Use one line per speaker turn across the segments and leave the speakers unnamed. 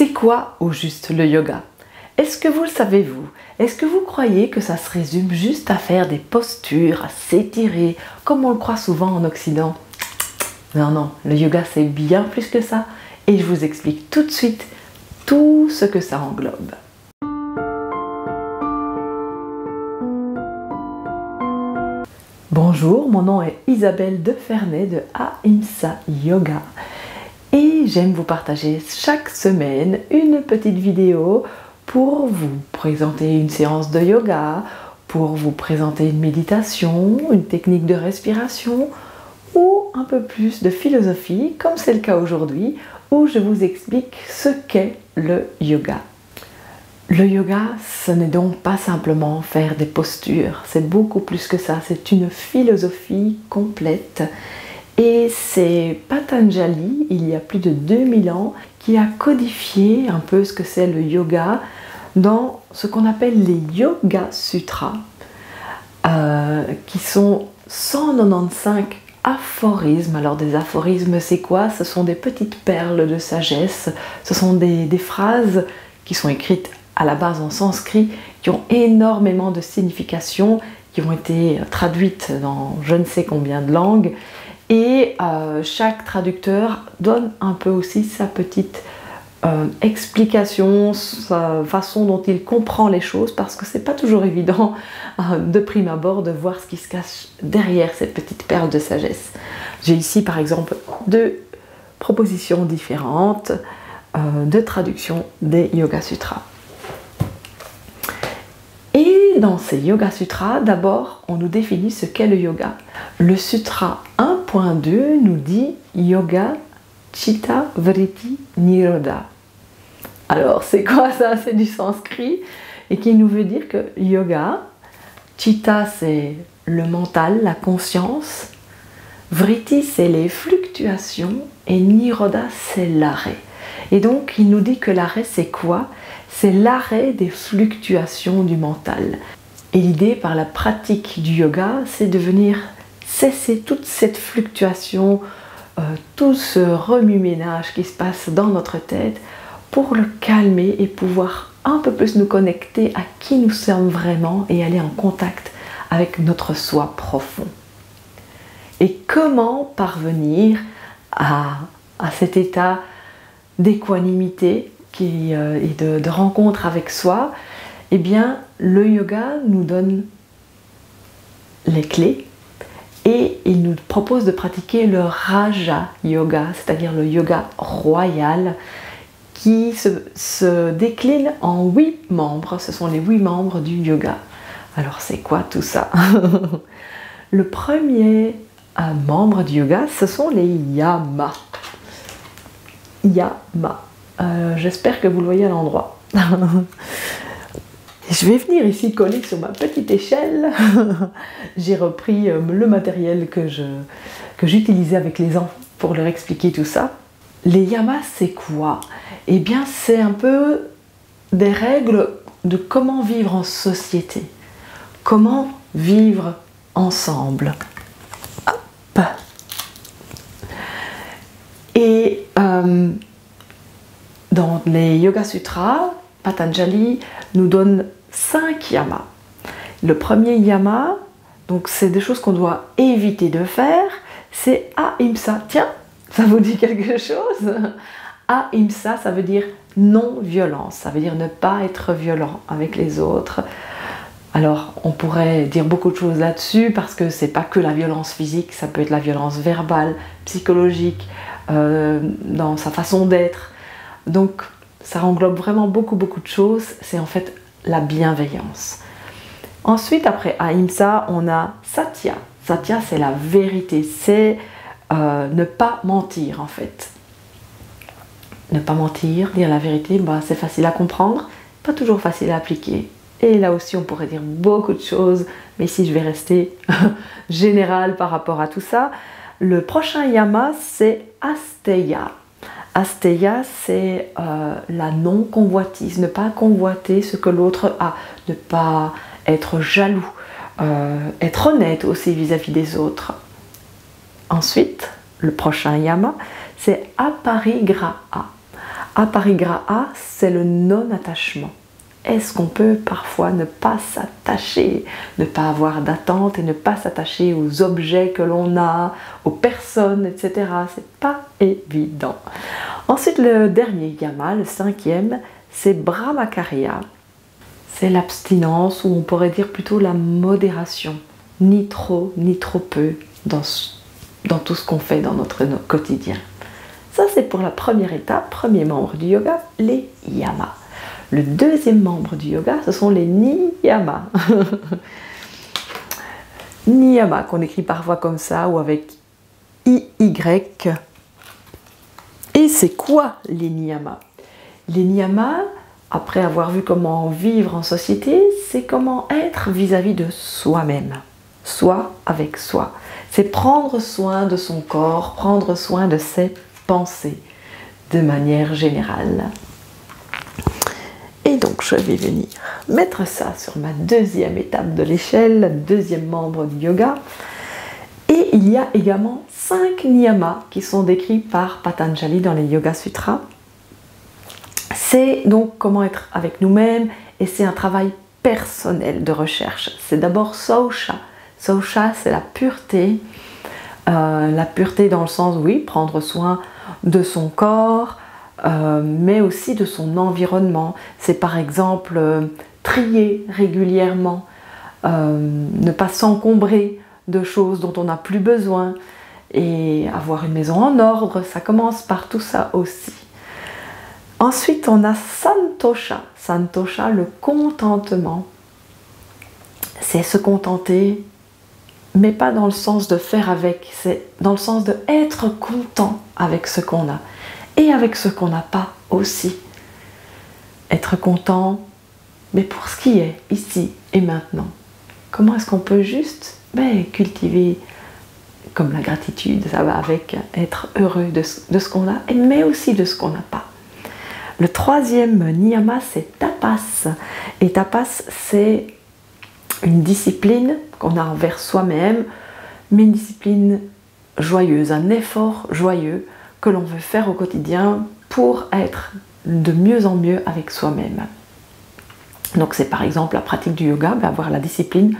C'est quoi au juste le yoga? Est-ce que vous le savez vous? Est-ce que vous croyez que ça se résume juste à faire des postures, à s'étirer, comme on le croit souvent en Occident? Non, non, le yoga c'est bien plus que ça et je vous explique tout de suite tout ce que ça englobe. Bonjour, mon nom est Isabelle Defernay de Ahimsa Yoga et j'aime vous partager chaque semaine une petite vidéo pour vous présenter une séance de yoga, pour vous présenter une méditation, une technique de respiration ou un peu plus de philosophie, comme c'est le cas aujourd'hui, où je vous explique ce qu'est le yoga. Le yoga, ce n'est donc pas simplement faire des postures, c'est beaucoup plus que ça, c'est une philosophie complète. Et c'est Patanjali, il y a plus de 2000 ans, qui a codifié un peu ce que c'est le yoga dans ce qu'on appelle les Yoga Sutras, qui sont 195 aphorismes. Alors des aphorismes, c'est quoi? Ce sont des petites perles de sagesse, ce sont des phrases qui sont écrites à la base en sanskrit, qui ont énormément de signification, qui ont été traduites dans je ne sais combien de langues, et chaque traducteur donne un peu aussi sa petite explication, sa façon dont il comprend les choses, parce que c'est pas toujours évident de prime abord de voir ce qui se cache derrière cette petite perle de sagesse. J'ai ici par exemple deux propositions différentes de traduction des Yoga Sutras. Et dans ces Yoga Sutras, d'abord, on nous définit ce qu'est le yoga. Le Sutra 1.2 nous dit Yoga Chitta Vritti Nirodha. Alors, c'est quoi ça? C'est du sanskrit et qui nous veut dire que yoga, Chitta, c'est le mental, la conscience, Vritti, c'est les fluctuations et Nirodha, c'est l'arrêt. Et donc, il nous dit que l'arrêt, c'est quoi? C'est l'arrêt des fluctuations du mental. Et l'idée par la pratique du yoga, c'est de venir cesser toute cette fluctuation, tout ce remue-ménage qui se passe dans notre tête pour le calmer et pouvoir un peu plus nous connecter à qui nous sommes vraiment et aller en contact avec notre soi profond. Et comment parvenir à cet état d'équanimité et de rencontre avec soi? Eh bien, le yoga nous donne les clés et il nous propose de pratiquer le Raja Yoga, c'est-à-dire le yoga royal, qui se décline en 8 membres. Ce sont les 8 membres du yoga. Alors, c'est quoi tout ça? Le premier membre du yoga, ce sont les yamas. Yamas. J'espère que vous le voyez à l'endroit. Je vais venir ici coller sur ma petite échelle. J'ai repris le matériel que j'utilisais avec les enfants pour leur expliquer tout ça. Les yamas, c'est quoi? Eh bien, c'est un peu des règles de comment vivre en société, comment vivre ensemble. Hop. Et dans les Yoga Sutras, Patanjali nous donne 5 yamas. Le premier yama, donc c'est des choses qu'on doit éviter de faire, c'est Ahimsa. Tiens, ça vous dit quelque chose? Ahimsa, ça veut dire non-violence, ça veut dire ne pas être violent avec les autres. Alors, on pourrait dire beaucoup de choses là-dessus parce que c'est pas que la violence physique, ça peut être la violence verbale, psychologique, dans sa façon d'être. Donc, ça englobe vraiment beaucoup de choses. C'est en fait la bienveillance. Ensuite, après Ahimsa, on a Satya. Satya, c'est la vérité, c'est ne pas mentir en fait. Ne pas mentir, dire la vérité, bah, c'est facile à comprendre, pas toujours facile à appliquer. Et là aussi, on pourrait dire beaucoup de choses, mais ici, je vais rester général par rapport à tout ça. Le prochain yama, c'est Asteya. Asteya, c'est la non-convoitise, ne pas convoiter ce que l'autre a, ne pas être jaloux, être honnête aussi vis-à-vis des autres. Ensuite, le prochain yama, c'est Aparigraha. Aparigraha, c'est le non-attachement. Est-ce qu'on peut parfois ne pas s'attacher, ne pas avoir d'attente et ne pas s'attacher aux objets que l'on a, aux personnes, etc. C'est pas évident. Ensuite, le dernier yama, le cinquième, c'est brahmacharya. C'est l'abstinence, ou on pourrait dire plutôt la modération. Ni trop peu dans tout ce qu'on fait dans notre quotidien. Ça, c'est pour la première étape, premier membre du yoga, les yamas. Le deuxième membre du yoga, ce sont les niyamas. Niyama, qu'on écrit parfois comme ça, ou avec IY. Et c'est quoi les niyamas? Les niyamas, après avoir vu comment vivre en société, c'est comment être vis-à-vis de soi-même. Soi avec soi. C'est prendre soin de son corps, prendre soin de ses pensées, de manière générale. Et donc je vais venir mettre ça sur ma deuxième étape de l'échelle, le deuxième membre du yoga. Et il y a également 5 niyamas qui sont décrits par Patanjali dans les Yoga Sutras. C'est donc comment être avec nous-mêmes et c'est un travail personnel de recherche. C'est d'abord Saucha. Saucha, c'est la pureté dans le sens, oui, prendre soin de son corps, mais aussi de son environnement. C'est par exemple trier régulièrement, ne pas s'encombrer de choses dont on n'a plus besoin et avoir une maison en ordre, ça commence par tout ça aussi. Ensuite, on a Santosha. Santosha, le contentement. C'est se contenter, mais pas dans le sens de faire avec, c'est dans le sens de être content avec ce qu'on a et avec ce qu'on n'a pas aussi. Être content, mais pour ce qui est ici et maintenant. Comment est-ce qu'on peut juste cultiver comme la gratitude, ça va avec être heureux de ce qu'on a, mais aussi de ce qu'on n'a pas. Le troisième niyama, c'est tapas. Et tapas, c'est une discipline qu'on a envers soi-même, mais une discipline joyeuse, un effort joyeux que l'on veut faire au quotidien pour être de mieux en mieux avec soi-même. Donc c'est par exemple la pratique du yoga, avoir la discipline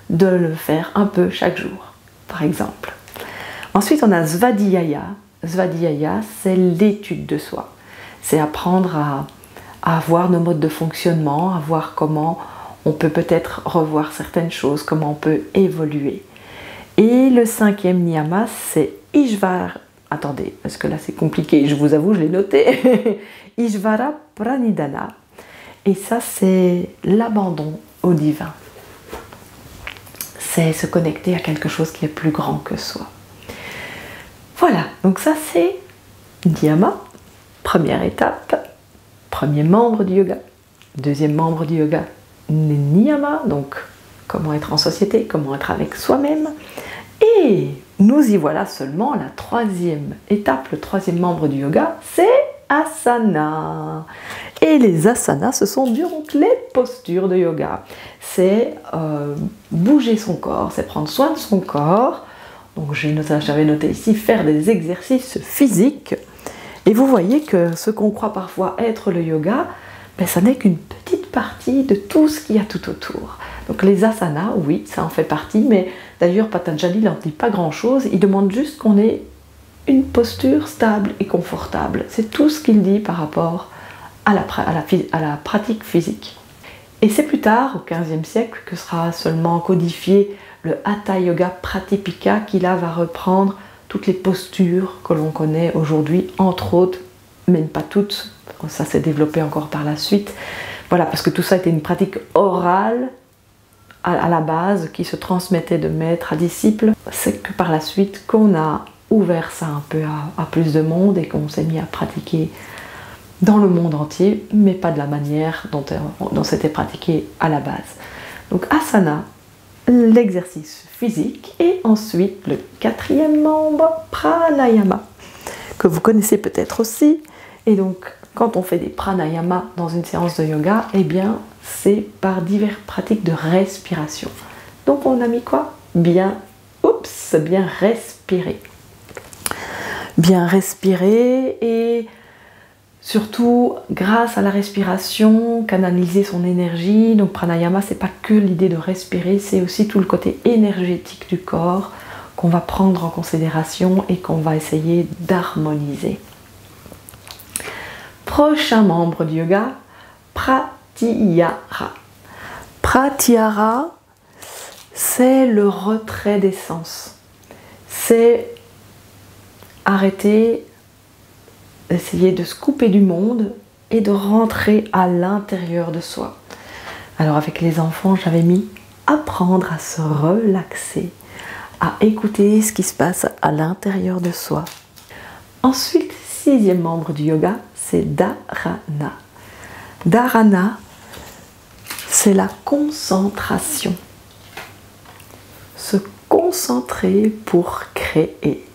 de le faire un peu chaque jour, par exemple. Ensuite, on a Svadhyaya. Svadhyaya, c'est l'étude de soi. C'est apprendre à voir nos modes de fonctionnement, à voir comment on peut peut-être revoir certaines choses, comment on peut évoluer. Et le cinquième niyama, c'est Ishvara. Attendez, parce que là c'est compliqué, je vous avoue, je l'ai noté. Ishvara Pranidhana. Et ça, c'est l'abandon au divin. C'est se connecter à quelque chose qui est plus grand que soi. Voilà, donc ça c'est niyama, première étape, premier membre du yoga. Deuxième membre du yoga, niyama, donc comment être en société, comment être avec soi-même. Et nous y voilà seulement la troisième étape, le troisième membre du yoga, c'est asana. Et les asanas, ce sont donc les postures de yoga. C'est bouger son corps, c'est prendre soin de son corps. Donc j'avais noté ici, faire des exercices physiques. Et vous voyez que ce qu'on croit parfois être le yoga, ça n'est qu'une petite partie de tout ce qu'il y a tout autour. Donc les asanas, oui, ça en fait partie, mais d'ailleurs Patanjali n'en dit pas grand-chose, il demande juste qu'on ait une posture stable et confortable. C'est tout ce qu'il dit par rapport à la pratique physique. Et c'est plus tard, au XVe siècle, que sera seulement codifié le Hatha Yoga Pratipika, qui là va reprendre toutes les postures que l'on connaît aujourd'hui, entre autres, même pas toutes, ça s'est développé encore par la suite. Voilà, parce que tout ça était une pratique orale à la base, qui se transmettait de maître à disciple. C'est que par la suite qu'on a ouvert ça un peu à plus de monde et qu'on s'est mis à pratiquer dans le monde entier, mais pas de la manière dont c'était pratiqué à la base. Donc asana, l'exercice physique, et ensuite le quatrième membre, pranayama, que vous connaissez peut-être aussi. Et donc quand on fait des pranayama dans une séance de yoga, eh bien c'est par diverses pratiques de respiration. Donc on a mis quoi? Bien respirer. Bien respirer, et Surtout grâce à la respiration, canaliser son énergie. Donc pranayama, c'est pas que l'idée de respirer, c'est aussi tout le côté énergétique du corps qu'on va prendre en considération et qu'on va essayer d'harmoniser. Prochain membre du yoga, pratyahara. Pratyahara, c'est le retrait des sens. C'est arrêter d'essayer de se couper du monde et de rentrer à l'intérieur de soi. Alors avec les enfants, j'avais mis apprendre à se relaxer, à écouter ce qui se passe à l'intérieur de soi. Ensuite, 6e membre du yoga, c'est dharana. Dharana, c'est la concentration. Se concentrer pour créer.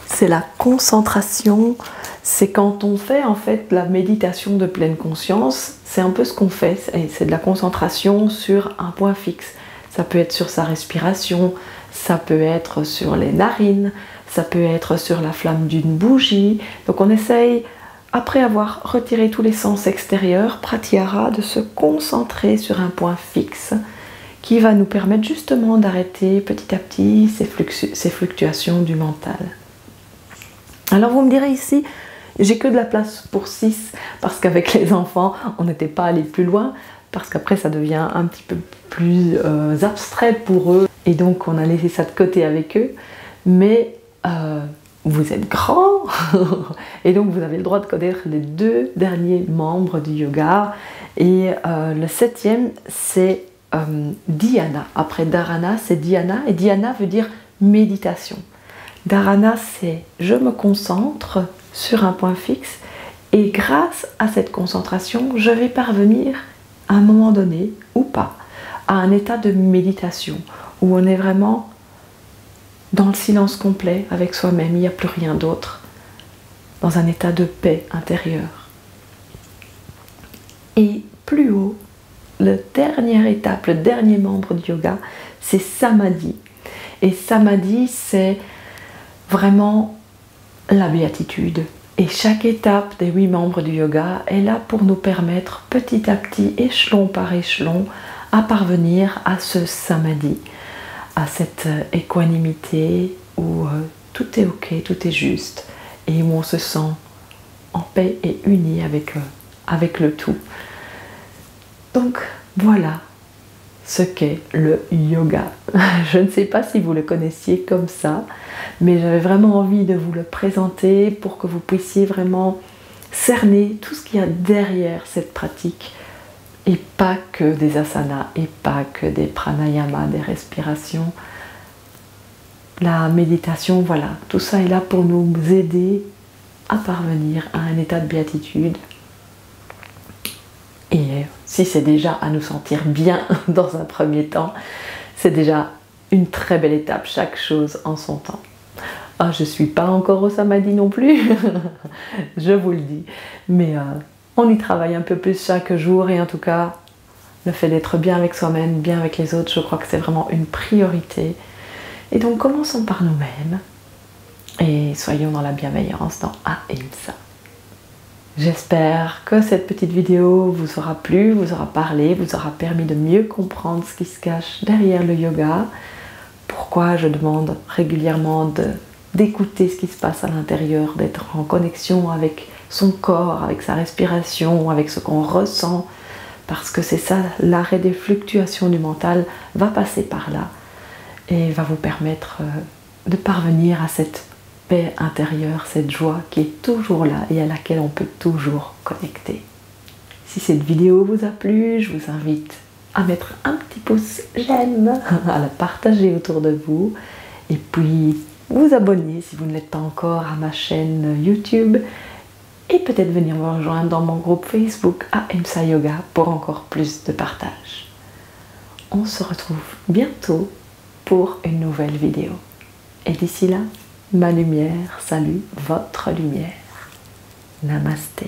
C'est la concentration, c'est quand on fait en fait la méditation de pleine conscience, c'est un peu ce qu'on fait, c'est de la concentration sur un point fixe. Ça peut être sur sa respiration, ça peut être sur les narines, ça peut être sur la flamme d'une bougie. Donc on essaye, après avoir retiré tous les sens extérieurs, pratyahara, de se concentrer sur un point fixe qui va nous permettre justement d'arrêter petit à petit ces fluctuations du mental. Alors vous me direz ici, j'ai que de la place pour 6 parce qu'avec les enfants, on n'était pas allé plus loin parce qu'après ça devient un petit peu plus abstrait pour eux et donc on a laissé ça de côté avec eux. Mais vous êtes grands et donc vous avez le droit de connaître les 2 derniers membres du yoga et le 7e c'est dhyana. Après dharana c'est dhyana et dhyana veut dire méditation. Dharana, c'est je me concentre sur un point fixe et grâce à cette concentration, je vais parvenir à un moment donné, ou pas, à un état de méditation où on est vraiment dans le silence complet avec soi-même, il n'y a plus rien d'autre, dans un état de paix intérieure. Et plus haut, la dernière étape, le dernier membre du yoga, c'est samadhi. Et samadhi, c'est vraiment la béatitude. Et chaque étape des 8 membres du yoga est là pour nous permettre petit à petit, échelon par échelon, à parvenir à ce samadhi, à cette équanimité où tout est ok, tout est juste et où on se sent en paix et uni avec le tout. Donc voilà ce qu'est le yoga. Je ne sais pas si vous le connaissiez comme ça, mais j'avais vraiment envie de vous le présenter pour que vous puissiez vraiment cerner tout ce qu'il y a derrière cette pratique et pas que des asanas et pas que des pranayamas, des respirations. La méditation, voilà, tout ça est là pour nous aider à parvenir à un état de béatitude. Et si c'est déjà à nous sentir bien dans un premier temps, c'est déjà une très belle étape, chaque chose en son temps. Ah, je ne suis pas encore au samadhi non plus, je vous le dis, mais on y travaille un peu plus chaque jour et en tout cas, le fait d'être bien avec soi-même, bien avec les autres, je crois que c'est vraiment une priorité. Et donc commençons par nous-mêmes et soyons dans la bienveillance, dans Ahimsa. J'espère que cette petite vidéo vous aura plu, vous aura parlé, vous aura permis de mieux comprendre ce qui se cache derrière le yoga. Pourquoi je demande régulièrement d'écouter ce qui se passe à l'intérieur, d'être en connexion avec son corps, avec sa respiration, avec ce qu'on ressent. Parce que c'est ça, l'arrêt des fluctuations du mental va passer par là et va vous permettre de parvenir à cette paix intérieure, cette joie qui est toujours là et à laquelle on peut toujours connecter. Si cette vidéo vous a plu, je vous invite à mettre un petit pouce j'aime, à la partager autour de vous et puis vous abonner si vous ne l'êtes pas encore à ma chaîne YouTube et peut-être venir me rejoindre dans mon groupe Facebook Ahimsa Yoga pour encore plus de partage. On se retrouve bientôt pour une nouvelle vidéo. Et d'ici là, ma lumière salue votre lumière. Namasté.